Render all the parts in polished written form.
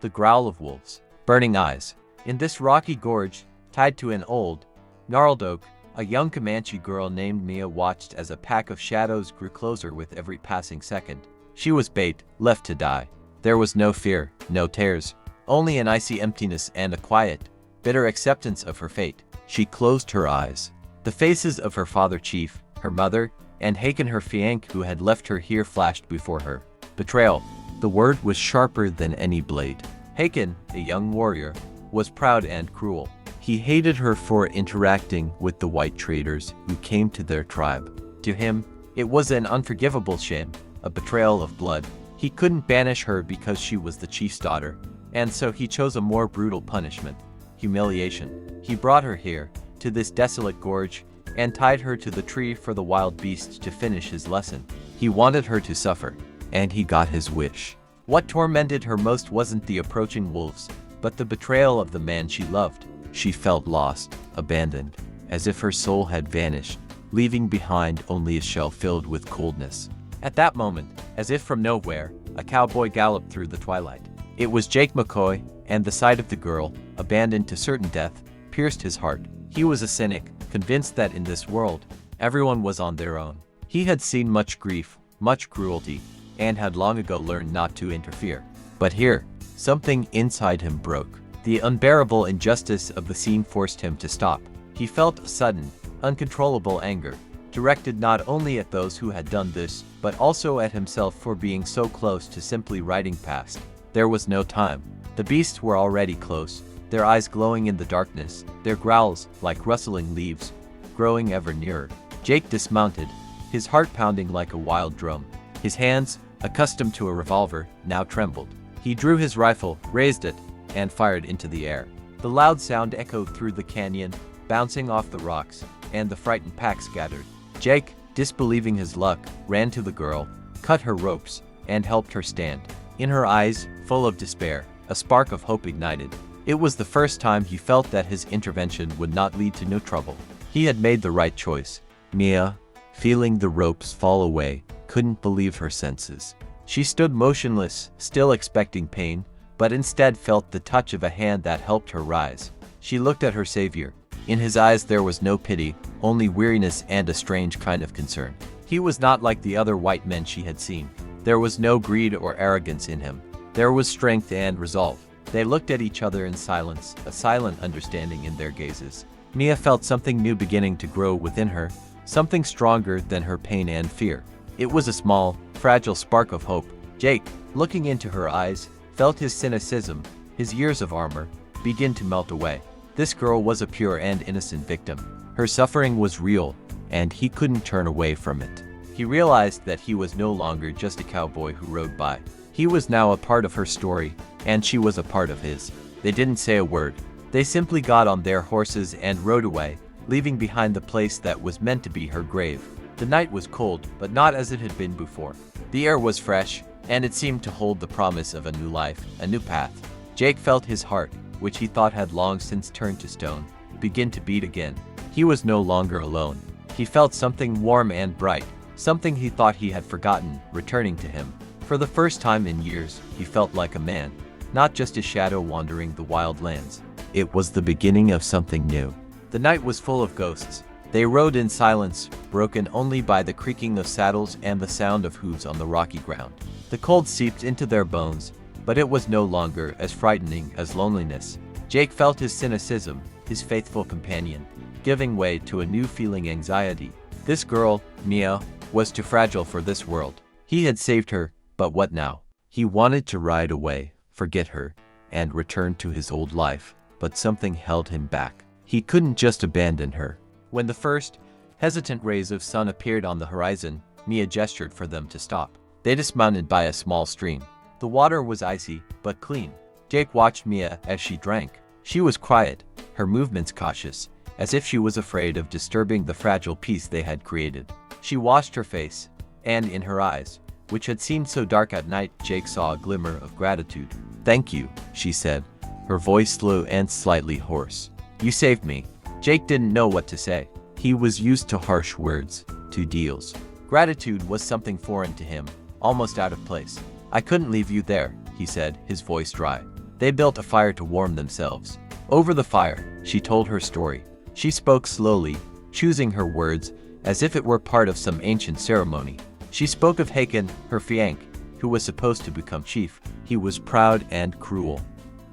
the growl of wolves, burning eyes. In this rocky gorge, tied to an old, gnarled oak, a young Comanche girl named Mia watched as a pack of shadows grew closer with every passing second. She was bait, left to die. There was no fear, no tears, only an icy emptiness and a quiet, bitter acceptance of her fate. She closed her eyes. The faces of her father chief, her mother, and Haken her fianc who had left her here flashed before her. Betrayal. The word was sharper than any blade. Haken, a young warrior, was proud and cruel. He hated her for interacting with the white traders who came to their tribe. To him, it was an unforgivable shame, a betrayal of blood. He couldn't banish her because she was the chief's daughter, and so he chose a more brutal punishment: humiliation. He brought her here, to this desolate gorge, and tied her to the tree for the wild beasts to finish his lesson. He wanted her to suffer, and he got his wish. What tormented her most wasn't the approaching wolves, but the betrayal of the man she loved. She felt lost, abandoned, as if her soul had vanished, leaving behind only a shell filled with coldness. At that moment, as if from nowhere, a cowboy galloped through the twilight. It was Jake McCoy, and the sight of the girl, abandoned to certain death, pierced his heart. He was a cynic, convinced that in this world, everyone was on their own. He had seen much grief, much cruelty, and had long ago learned not to interfere. But here, something inside him broke. The unbearable injustice of the scene forced him to stop. He felt a sudden, uncontrollable anger, directed not only at those who had done this, but also at himself for being so close to simply riding past. There was no time. The beasts were already close, their eyes glowing in the darkness, their growls, like rustling leaves, growing ever nearer. Jake dismounted, his heart pounding like a wild drum. His hands, accustomed to a revolver, now trembled. He drew his rifle, raised it, and fired into the air. The loud sound echoed through the canyon, bouncing off the rocks, and the frightened pack scattered. Jake, disbelieving his luck, ran to the girl, cut her ropes, and helped her stand. In her eyes, full of despair, a spark of hope ignited. It was the first time he felt that his intervention would not lead to no trouble. He had made the right choice. Mia, feeling the ropes fall away, couldn't believe her senses. She stood motionless, still expecting pain, but instead felt the touch of a hand that helped her rise. She looked at her savior. In his eyes there was no pity, only weariness and a strange kind of concern. He was not like the other white men she had seen. There was no greed or arrogance in him. There was strength and resolve. They looked at each other in silence, a silent understanding in their gazes. Mia felt something new beginning to grow within her, something stronger than her pain and fear. It was a small, fragile spark of hope. Jake, looking into her eyes, felt his cynicism, his years of armor, begin to melt away. This girl was a pure and innocent victim. Her suffering was real, and he couldn't turn away from it. He realized that he was no longer just a cowboy who rode by. He was now a part of her story, and she was a part of his. They didn't say a word. They simply got on their horses and rode away, leaving behind the place that was meant to be her grave. The night was cold, but not as it had been before. The air was fresh, and it seemed to hold the promise of a new life, a new path. Jake felt his heart, which he thought had long since turned to stone, begin to beat again. He was no longer alone. He felt something warm and bright, something he thought he had forgotten, returning to him. For the first time in years, he felt like a man, not just a shadow wandering the wild lands. It was the beginning of something new. The night was full of ghosts. They rode in silence, broken only by the creaking of saddles and the sound of hooves on the rocky ground. The cold seeped into their bones, but it was no longer as frightening as loneliness. Jake felt his cynicism, his faithful companion, giving way to a new feeling anxiety. This girl, Mia, was too fragile for this world. He had saved her, but what now? He wanted to ride away, forget her, and return to his old life, but something held him back. He couldn't just abandon her. When the first, hesitant rays of sun appeared on the horizon, Mia gestured for them to stop. They dismounted by a small stream. The water was icy, but clean. Jake watched Mia as she drank. She was quiet, her movements cautious, as if she was afraid of disturbing the fragile peace they had created. She washed her face, and in her eyes, which had seemed so dark at night, Jake saw a glimmer of gratitude. "Thank you," she said, her voice slow and slightly hoarse. "You saved me." Jake didn't know what to say. He was used to harsh words, to deals. Gratitude was something foreign to him, almost out of place. "I couldn't leave you there," he said, his voice dry. They built a fire to warm themselves. Over the fire, she told her story. She spoke slowly, choosing her words as if it were part of some ancient ceremony. She spoke of Haken, her fiancé, who was supposed to become chief. He was proud and cruel.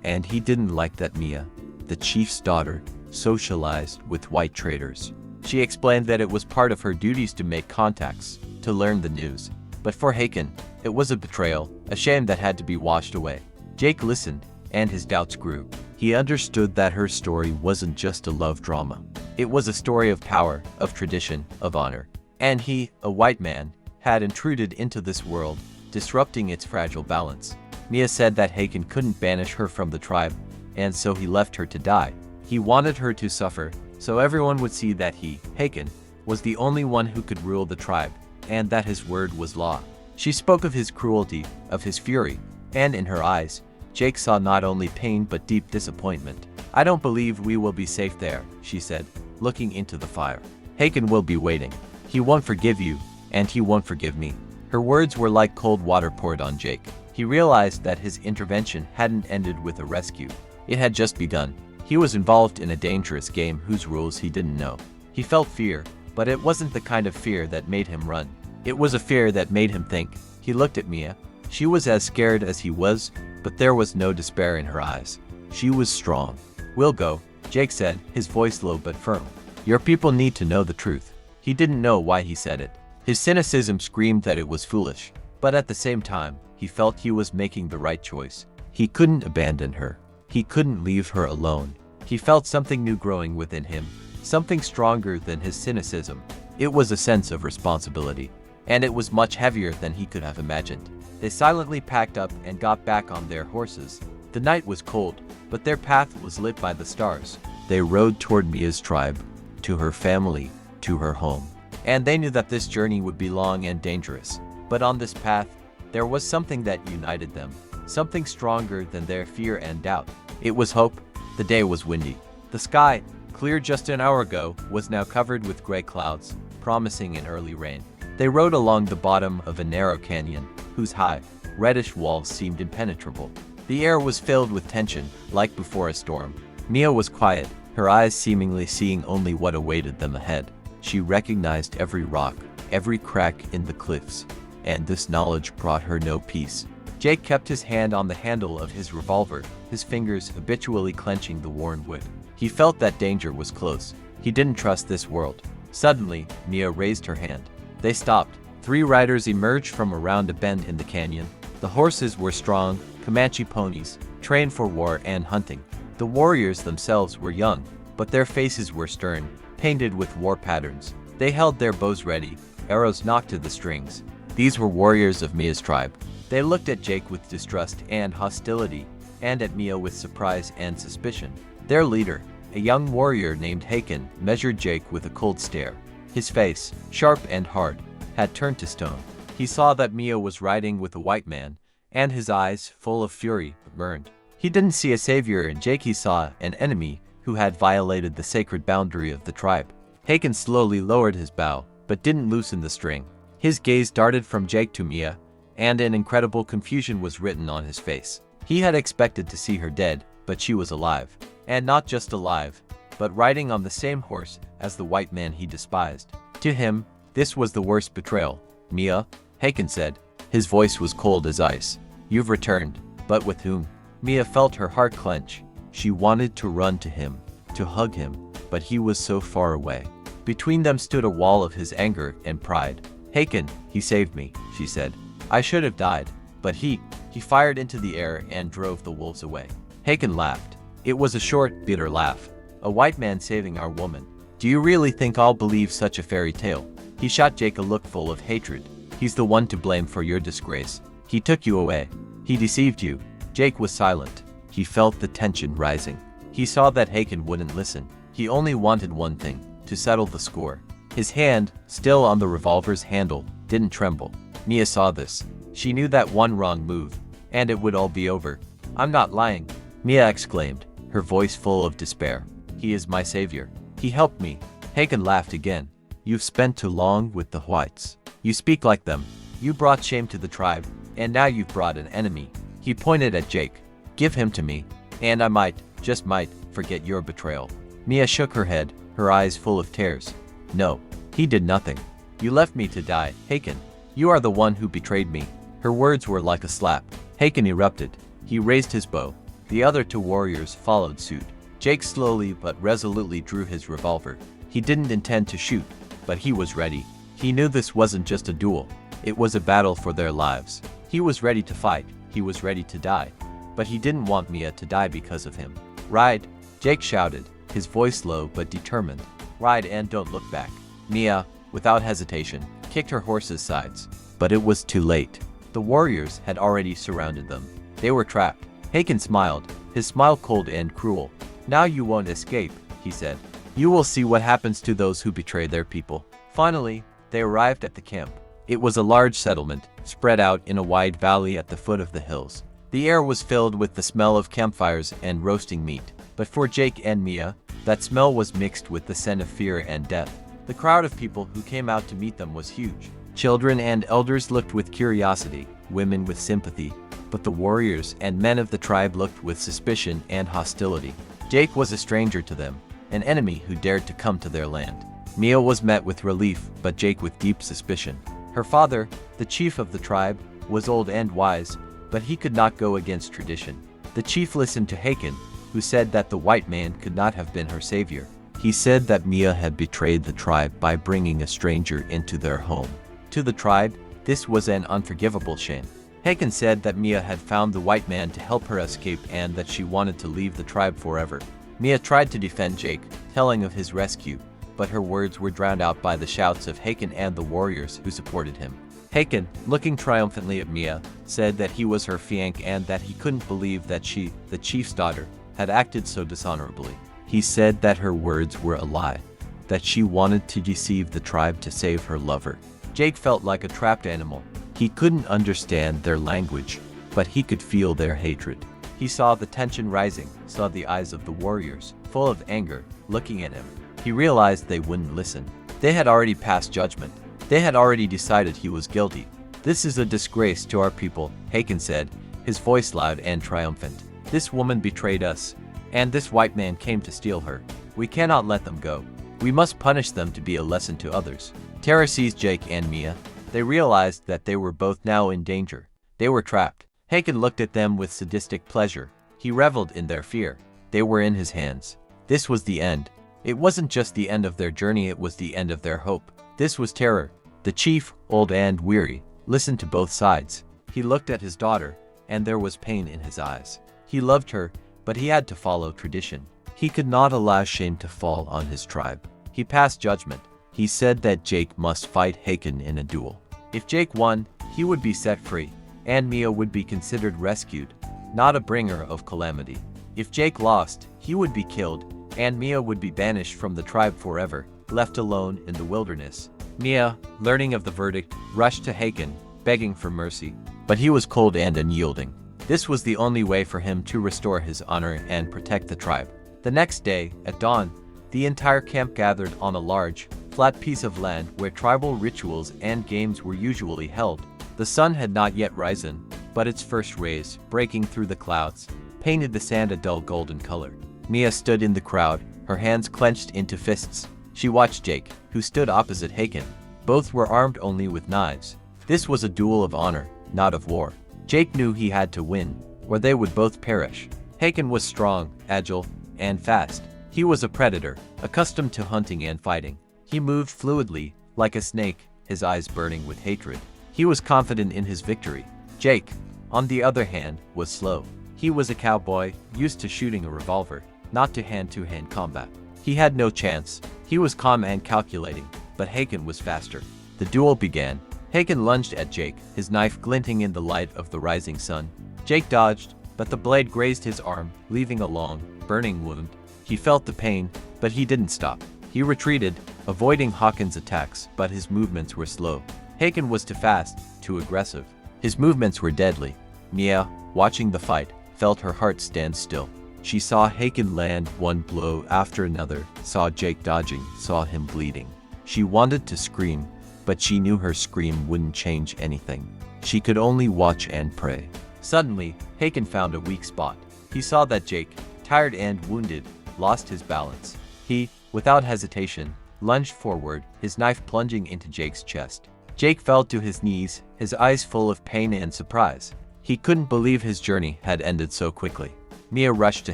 And he didn't like that Mia, the chief's daughter, socialized with white traders. She explained that it was part of her duties to make contacts, to learn the news. But for Haken, it was a betrayal, a shame that had to be washed away. Jake listened, and his doubts grew. He understood that her story wasn't just a love drama. It was a story of power, of tradition, of honor. And he, a white man, had intruded into this world, disrupting its fragile balance. Mia said that Haken couldn't banish her from the tribe, and so he left her to die. He wanted her to suffer, so everyone would see that he, Haken, was the only one who could rule the tribe, and that his word was law. She spoke of his cruelty, of his fury, and in her eyes, Jake saw not only pain but deep disappointment. "I don't believe we will be safe there," she said, looking into the fire. "Haken will be waiting. He won't forgive you, and he won't forgive me." Her words were like cold water poured on Jake. He realized that his intervention hadn't ended with a rescue. It had just begun. He was involved in a dangerous game whose rules he didn't know. He felt fear, but it wasn't the kind of fear that made him run. It was a fear that made him think. He looked at Mia. She was as scared as he was, but there was no despair in her eyes. She was strong. "We'll go," Jake said, his voice low but firm. "Your people need to know the truth." He didn't know why he said it. His cynicism screamed that it was foolish, but at the same time, he felt he was making the right choice. He couldn't abandon her. He couldn't leave her alone. He felt something new growing within him, something stronger than his cynicism. It was a sense of responsibility, and it was much heavier than he could have imagined. They silently packed up and got back on their horses. The night was cold, but their path was lit by the stars. They rode toward Mia's tribe, to her family, to her home. And they knew that this journey would be long and dangerous. But on this path, there was something that united them, something stronger than their fear and doubt. It was hope. The day was windy. The sky, clear just an hour ago, was now covered with gray clouds, promising an early rain. They rode along the bottom of a narrow canyon, whose high, reddish walls seemed impenetrable. The air was filled with tension, like before a storm. Mia was quiet, her eyes seemingly seeing only what awaited them ahead. She recognized every rock, every crack in the cliffs, and this knowledge brought her no peace. Jake kept his hand on the handle of his revolver, his fingers habitually clenching the worn wood. He felt that danger was close. He didn't trust this world. Suddenly, Mia raised her hand. They stopped. 3 riders emerged from around a bend in the canyon. The horses were strong, Comanche ponies, trained for war and hunting. The warriors themselves were young, but their faces were stern, painted with war patterns. They held their bows ready, arrows knocked to the strings. These were warriors of Mia's tribe. They looked at Jake with distrust and hostility, and at Mia with surprise and suspicion. Their leader, a young warrior named Haken, measured Jake with a cold stare. His face, sharp and hard, had turned to stone. He saw that Mia was riding with a white man, and his eyes, full of fury, burned. He didn't see a savior in Jake, he saw an enemy who had violated the sacred boundary of the tribe. Haken slowly lowered his bow, but didn't loosen the string. His gaze darted from Jake to Mia, and an incredible confusion was written on his face. He had expected to see her dead, but she was alive. And not just alive, but riding on the same horse as the white man he despised. To him, this was the worst betrayal. "Mia," Haken said. His voice was cold as ice. "You've returned, but with whom?" Mia felt her heart clench. She wanted to run to him, to hug him, but he was so far away. Between them stood a wall of his anger and pride. "Haken, he saved me," she said. "I should have died, but he fired into the air and drove the wolves away." Haken laughed. It was a short, bitter laugh. "A white man saving our woman. Do you really think I'll believe such a fairy tale?" He shot Jake a look full of hatred. "He's the one to blame for your disgrace. He took you away. He deceived you." Jake was silent. He felt the tension rising. He saw that Haken wouldn't listen. He only wanted one thing, to settle the score. His hand, still on the revolver's handle, didn't tremble. Mia saw this. She knew that one wrong move, and it would all be over. "I'm not lying," Mia exclaimed, her voice full of despair. "He is my savior. He helped me." Haken laughed again. "You've spent too long with the whites. You speak like them. You brought shame to the tribe, and now you've brought an enemy." He pointed at Jake. Give him to me, and I might, just might, forget your betrayal. Mia shook her head, her eyes full of tears. No, he did nothing. You left me to die, Haken. You are the one who betrayed me. Her words were like a slap. Haken erupted. He raised his bow. The other two warriors followed suit. Jake slowly but resolutely drew his revolver. He didn't intend to shoot, but he was ready. He knew this wasn't just a duel. It was a battle for their lives. He was ready to fight. He was ready to die. But he didn't want Mia to die because of him. Ride, Jake shouted, his voice low but determined. Ride and don't look back. Mia, without hesitation, kicked her horse's sides. But it was too late. The warriors had already surrounded them. They were trapped. Haken smiled, his smile cold and cruel. Now you won't escape, he said. You will see what happens to those who betray their people. Finally, they arrived at the camp. It was a large settlement, spread out in a wide valley at the foot of the hills. The air was filled with the smell of campfires and roasting meat. But for Jake and Mia, that smell was mixed with the scent of fear and death. The crowd of people who came out to meet them was huge. Children and elders looked with curiosity, women with sympathy, but the warriors and men of the tribe looked with suspicion and hostility. Jake was a stranger to them, an enemy who dared to come to their land. Mia was met with relief, but Jake with deep suspicion. Her father, the chief of the tribe, was old and wise, but he could not go against tradition. The chief listened to Haken, who said that the white man could not have been her savior. He said that Mia had betrayed the tribe by bringing a stranger into their home. To the tribe, this was an unforgivable shame. Haken said that Mia had found the white man to help her escape and that she wanted to leave the tribe forever. Mia tried to defend Jake, telling of his rescue, but her words were drowned out by the shouts of Haken and the warriors who supported him. Haken, looking triumphantly at Mia, said that he was her fiancé and that he couldn't believe that she, the chief's daughter, had acted so dishonorably. He said that her words were a lie, that she wanted to deceive the tribe to save her lover. Jake felt like a trapped animal. He couldn't understand their language, but he could feel their hatred. He saw the tension rising, saw the eyes of the warriors, full of anger, looking at him. He realized they wouldn't listen. They had already passed judgment. They had already decided he was guilty. This is a disgrace to our people, Haken said, his voice loud and triumphant. This woman betrayed us, and this white man came to steal her. We cannot let them go. We must punish them to be a lesson to others. Terror seized Jake and Mia. They realized that they were both now in danger. They were trapped. Haken looked at them with sadistic pleasure. He reveled in their fear. They were in his hands. This was the end. It wasn't just the end of their journey, it was the end of their hope. This was terror. The chief, old and weary, listened to both sides. He looked at his daughter, and there was pain in his eyes. He loved her, but he had to follow tradition. He could not allow shame to fall on his tribe. He passed judgment. He said that Jake must fight Haken in a duel. If Jake won, he would be set free, and Mia would be considered rescued, not a bringer of calamity. If Jake lost, he would be killed, and Mia would be banished from the tribe forever, left alone in the wilderness. Mia, learning of the verdict, rushed to Haken, begging for mercy, but he was cold and unyielding. This was the only way for him to restore his honor and protect the tribe. The next day, at dawn, the entire camp gathered on a large, flat piece of land where tribal rituals and games were usually held. The sun had not yet risen, but its first rays, breaking through the clouds, painted the sand a dull golden color. Mia stood in the crowd, her hands clenched into fists. She watched Jake, who stood opposite Haken. Both were armed only with knives. This was a duel of honor, not of war. Jake knew he had to win, or they would both perish. Haken was strong, agile, and fast. He was a predator, accustomed to hunting and fighting. He moved fluidly, like a snake, his eyes burning with hatred. He was confident in his victory. Jake, on the other hand, was slow. He was a cowboy, used to shooting a revolver, not to hand-to-hand combat. He had no chance. He was calm and calculating, but Haken was faster. The duel began. Haken lunged at Jake, his knife glinting in the light of the rising sun. Jake dodged, but the blade grazed his arm, leaving a long, burning wound. He felt the pain, but he didn't stop. He retreated, avoiding Haken's attacks, but his movements were slow. Haken was too fast, too aggressive. His movements were deadly. Mia, watching the fight, felt her heart stand still. She saw Haken land one blow after another, saw Jake dodging, saw him bleeding. She wanted to scream, but she knew her scream wouldn't change anything. She could only watch and pray. Suddenly, Haken found a weak spot. He saw that Jake, tired and wounded, lost his balance. He, without hesitation, lunged forward, his knife plunging into Jake's chest. Jake fell to his knees, his eyes full of pain and surprise. He couldn't believe his journey had ended so quickly. Mia rushed to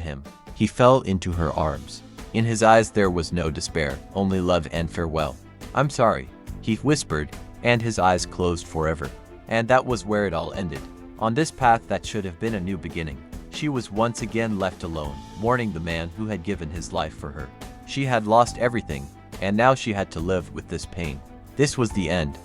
him. He fell into her arms. In his eyes there was no despair, only love and farewell. "I'm sorry," he whispered, and his eyes closed forever. And that was where it all ended. On this path that should have been a new beginning, she was once again left alone, mourning the man who had given his life for her. She had lost everything, and now she had to live with this pain. This was the end.